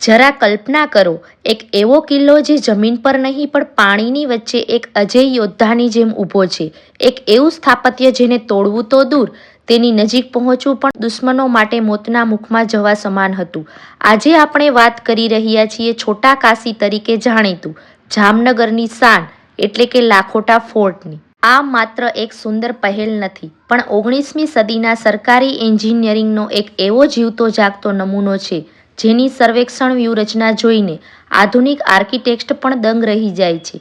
જરા કલ્પના કરો, એક એવો કિલ્લો જે જમીન પર નહીં પણ પાણીની વચ્ચે એક અજેય યોદ્ધાની જેમ ઊભો છે. એક એવું સ્થાપત્ય જેને તોડવું તો દૂર, તેની નજીક પહોંચવું પણ દુશ્મનો માટે મોતના મુખમાં જવા સમાન હતું. આજે આપણે વાત કરી રહ્યા છીએ છોટા કાશી તરીકે જાણીતું જામનગરની શાન એટલે કે લાખોટા ફોર્ટની. આ માત્ર એક સુંદર પહેલ નથી, પણ 19મી સદીના સરકારી એન્જિનિયરિંગનો એક એવો જીવતો જાગતો નમૂનો છે જેની સર્વેક્ષણ વ્યૂહરચના જોઈને આધુનિક આર્કિટેક્ટ પણ દંગ રહી જાય છે.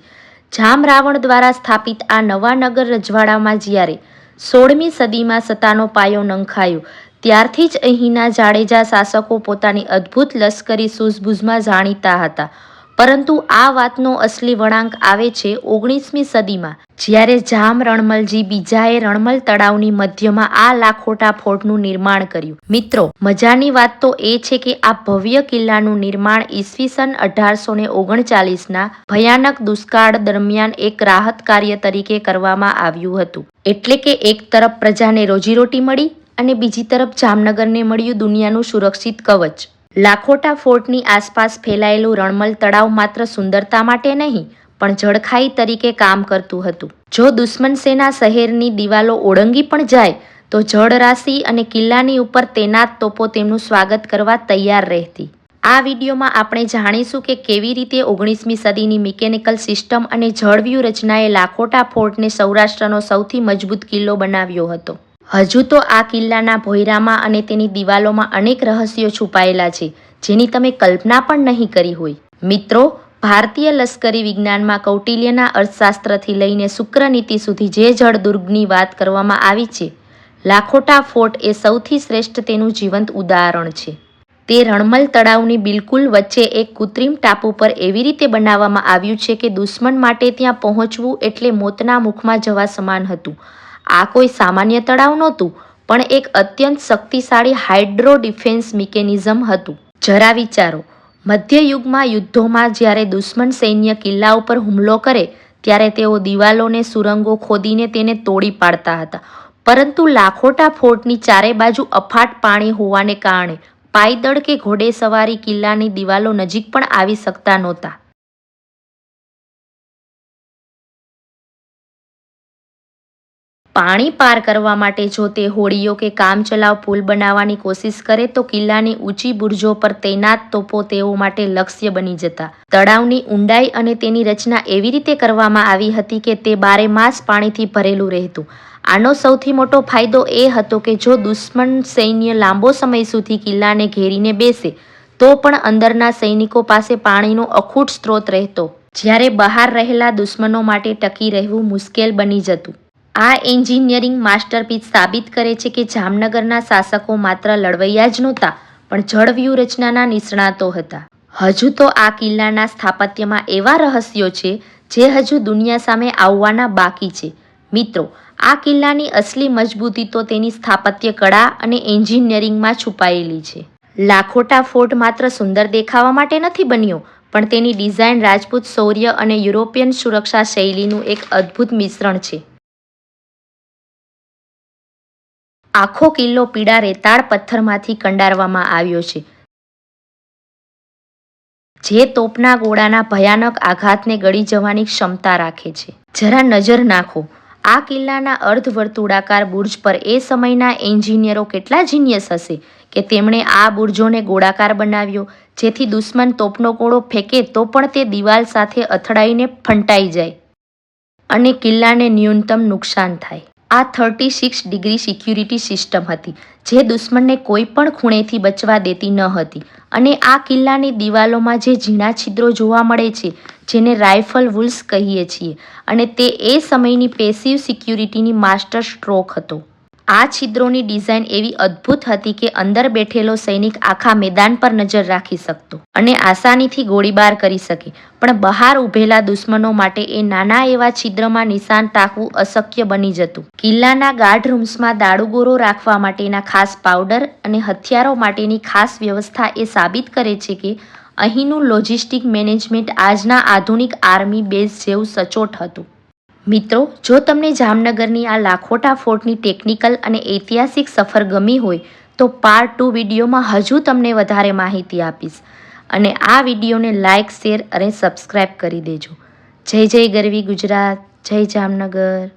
જામ રાવણ દ્વારા સ્થાપિત આ નવા નગર રજવાડામાં જ્યારે 16મી સદીમાં સત્તાનો પાયો નંખાયો, ત્યારથી જ અહીંના જાડેજા શાસકો પોતાની અદ્ભુત લશ્કરી સૂઝબૂઝમાં જાણીતા હતા. પરંતુ આ વાતનો અસલી વળાંક આવે છે 19મી સદીમાં, જ્યારે જામ રણમલજી બીજાએ રણમલ તળાવની મધ્યમાં આ લાખોટા ફોર્ટનું નિર્માણ કર્યું. મિત્રો, મજાની વાત તો એ છે કે આ ભવ્ય કિલ્લાનું નિર્માણ ઈસવીસન 1839ના ભયાનક દુષ્કાળ દરમિયાન એક રાહત કાર્ય તરીકે કરવામાં આવ્યું હતું. એટલે કે એક તરફ પ્રજાને રોજીરોટી મળી અને બીજી તરફ જામનગરને મળ્યું દુનિયાનું સુરક્ષિત કવચ. લાખોટા ફોર્ટની આસપાસ ફેલાયેલું રણમલ તળાવ માત્ર સુંદરતા માટે નહીં, પણ જળખાઈ તરીકે કામ કરતું હતું. જો દુશ્મન સેના શહેરની દિવાલો ઓળંગી પણ જાય તો જળરાશિ અને કિલ્લાની ઉપર તૈનાત તોપો તેમનું સ્વાગત કરવા તૈયાર રહેતી. આ વિડીયોમાં આપણે જાણીશું કે કેવી રીતે 19મી સદીની મિકેનિકલ સિસ્ટમ અને જળવ્યૂહ રચનાએ લાખોટા ફોર્ટને સૌરાષ્ટ્રનો સૌથી મજબૂત કિલ્લો બનાવ્યો હતો. હજુ તો આ કિલ્લાના ભોંયરામાં અને તેની દિવાલોમાં અનેક રહસ્યો છુપાયેલા છે જેની તમે કલ્પના પણ નહીં કરી હોય. મિત્રો, ભારતીય લશ્કરી વિજ્ઞાનમાં કૌટિલ્યના અર્થશાસ્ત્રથી લઈને શુક્રનીતિ સુધી જે જળદુર્ગની વાત કરવામાં આવી છે, લાખોટા ફોર્ટ એ સૌથી શ્રેષ્ઠ તેનું જીવંત ઉદાહરણ છે. તે રણમલ તળાવની બિલકુલ વચ્ચે એક કૃત્રિમ ટાપુ પર એવી રીતે બનાવવામાં આવ્યું છે કે દુશ્મન માટે ત્યાં પહોંચવું એટલે મોતના મુખમાં જવા સમાન હતું. આ કોઈ સામાન્ય તળાવ નહોતું, પણ એક અત્યંત શક્તિશાળી હાઇડ્રો ડિફેન્સ મિકેનિઝમ હતું. જરા વિચારો, મધ્યયુગમાં યુદ્ધોમાં જ્યારે દુશ્મન સૈન્ય કિલ્લા ઉપર હુમલો કરે ત્યારે તેઓ દિવાલોને સુરંગો ખોદીને તેને તોડી પાડતા હતા. પરંતુ લાખોટા ફોર્ટની ચારે બાજુ અફાટ પાણી હોવાને કારણે પાયદળ કે ઘોડેસવારી કિલ્લાની દિવાલો નજીક પણ આવી શકતા નહોતા. પાણી પાર કરવા માટે જો તે હોડીઓ કે કામચલાઉ પુલ બનાવવાની કોશિશ કરે તો કિલ્લાની ઊંચી બુર્જો પર તૈનાત તોપો તેઓ માટે લક્ષ્ય બની જતા. તળાવની ઊંડાઈ અને તેની રચના એવી રીતે કરવામાં આવી હતી કે તે બારેમાસ પાણીથી ભરેલું રહેતું. આનો સૌથી મોટો ફાયદો એ હતો કે જો દુશ્મન સૈન્ય લાંબો સમય સુધી કિલ્લાને ઘેરીને બેસે તો પણ અંદરના સૈનિકો પાસે પાણીનો અખૂટ સ્ત્રોત રહેતો, જ્યારે બહાર રહેલા દુશ્મનો માટે ટકી રહેવું મુશ્કેલ બની જતું. આ એન્જિનિયરિંગ માસ્ટરપીસ સાબિત કરે છે કે જામનગરના શાસકો માત્ર લડવૈયા જ નહોતા, પણ જળવ્યૂહ રચનાના નિષ્ણાતો હતા. હજુ તો આ કિલ્લાના સ્થાપત્યમાં એવા રહસ્યો છે જે હજુ દુનિયા સામે આવવાના બાકી છે. મિત્રો, આ કિલ્લાની અસલી મજબૂતી તો તેની સ્થાપત્ય કળા અને એન્જિનિયરિંગમાં છુપાયેલી છે. લાખોટા ફોર્ટ માત્ર સુંદર દેખાવા માટે નથી બન્યો, પણ તેની ડિઝાઇન રાજપૂત શૌર્ય અને યુરોપિયન સુરક્ષા શૈલીનું એક અદ્ભુત મિશ્રણ છે. આખો કિલ્લો પીળા રેતાળ પથ્થરમાંથી કંડારવામાં આવ્યો છે, જે તોપના ગોળાના ભયાનક આઘાતને ગળી જવાની ક્ષમતા રાખે છે. જરા નજર નાખો, આ કિલ્લાના અર્ધવર્તુળાકાર બુર્જ પર એ સમયના એન્જિનિયરો કેટલા જીનિયસ હશે કે તેમણે આ બુર્જોને ગોળાકાર બનાવ્યો, જેથી દુશ્મન તોપનો ગોળો ફેંકે તો પણ તે દિવાલ સાથે અથડાઈને ફંટાઈ જાય અને કિલ્લાને ન્યૂનતમ નુકસાન થાય. આ 36 ડિગ્રી સિક્યુરિટી સિસ્ટમ હતી જે દુશ્મનને કોઈ પણ ખૂણેથી બચવા દેતી ન હતી. અને આ કિલ્લાની દિવાલોમાં જે ઝીણા છિદ્રો જોવા મળે છે, જેને રાઇફલ વુલ્સ કહીએ છીએ, અને તે એ સમયની પેસિવ સિક્યુરિટીની માસ્ટર સ્ટ્રોક હતો. આ છિદ્રોની ડિઝાઇન એવી અદ્ભુત હતી કે અંદર બેઠેલો સૈનિક આખા મેદાન પર નજર રાખી શકતો અને આસાનીથી ગોળીબાર કરી શકે, પણ બહાર ઊભેલા દુશ્મનો માટે એ નાના એવા છિદ્રમાં નિશાન તાકવું અશક્ય બની જતું. કિલ્લાના ગાર્ડ રૂમ્સમાં દારૂગોળો રાખવા માટેના ખાસ પાવડર અને હથિયારો માટેની ખાસ વ્યવસ્થા એ સાબિત કરે છે કે અહીંનું લોજિસ્ટિક મેનેજમેન્ટ આજના આધુનિક આર્મી બેઝ જેવું સચોટ હતું. મિત્રો, જો તમને જામનગરની આ લાખોટા ફોર્ટની ટેકનિકલ અને ઐતિહાસિક સફર ગમી હોય તો પાર્ટ 2 વિડીયોમાં હજુ તમને વધારે માહિતી આપીશ. અને આ વિડીયોને લાઇક, શેર અને સબસ્ક્રાઈબ કરી દેજો. જય જય ગરવી ગુજરાત, જય જામનગર.